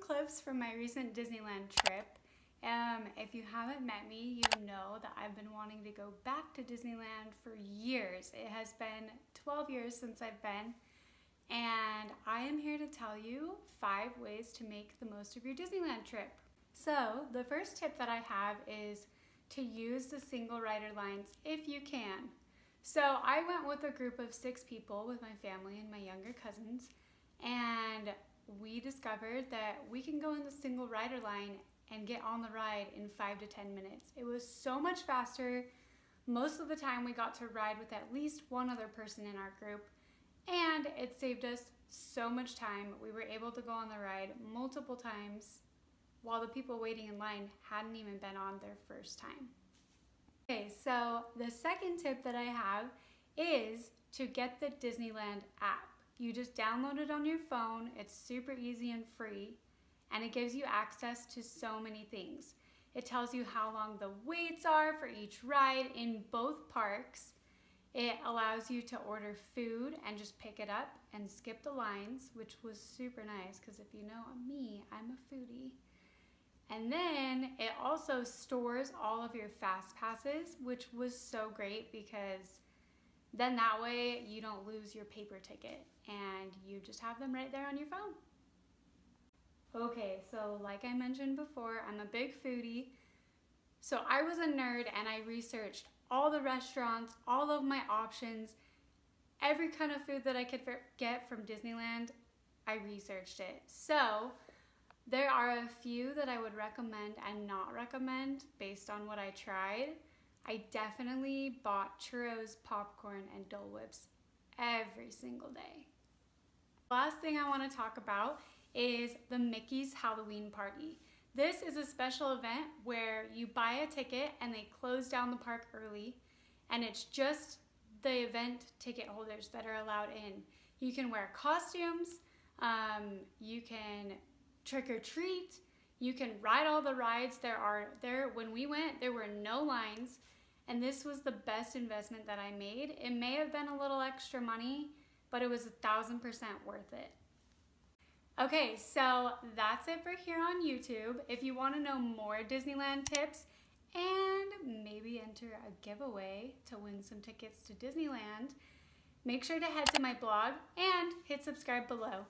clips from my recent Disneyland trip. If you haven't met me, you know that I've been wanting to go back to Disneyland for years. It has been 12 years since I've been, and I am here to tell you 5 ways to make the most of your Disneyland trip. So the first tip that I have is to use the single rider lines if you can. So I went with a group of 6 people with my family and my younger cousins, and we discovered that we can go in the single rider line and get on the ride in 5 to 10 minutes. It was so much faster. Most of the time we got to ride with at least one other person in our group, and it saved us so much time. We were able to go on the ride multiple times while the people waiting in line hadn't even been on their first time. Okay, so the second tip that I have is to get the Disneyland app. You just download it on your phone. It's super easy and free, and it gives you access to so many things. It tells you how long the waits are for each ride in both parks. It allows you to order food and just pick it up and skip the lines, which was super nice because if you know me, I'm a foodie. And then it also stores all of your fast passes, which was so great because then that way you don't lose your paper ticket and you just have them right there on your phone. Okay, so like I mentioned before, I'm a big foodie. So I was a nerd and I researched all the restaurants, all of my options, every kind of food that I could get from Disneyland, I researched it. So there are a few that I would recommend and not recommend based on what I tried. I definitely bought churros, popcorn, and Dole Whips every single day. Last thing I want to talk about is the Mickey's Halloween Party. This is a special event where you buy a ticket and they close down the park early, and it's just the event ticket holders that are allowed in. You can wear costumes, you can trick or treat, you can ride all the rides. When we went, there were no lines, and this was the best investment that I made. It may have been a little extra money, but it was 1,000% worth it. Okay, so that's it for here on YouTube. If you want to know more Disneyland tips and maybe enter a giveaway to win some tickets to Disneyland, make sure to head to my blog and hit subscribe below.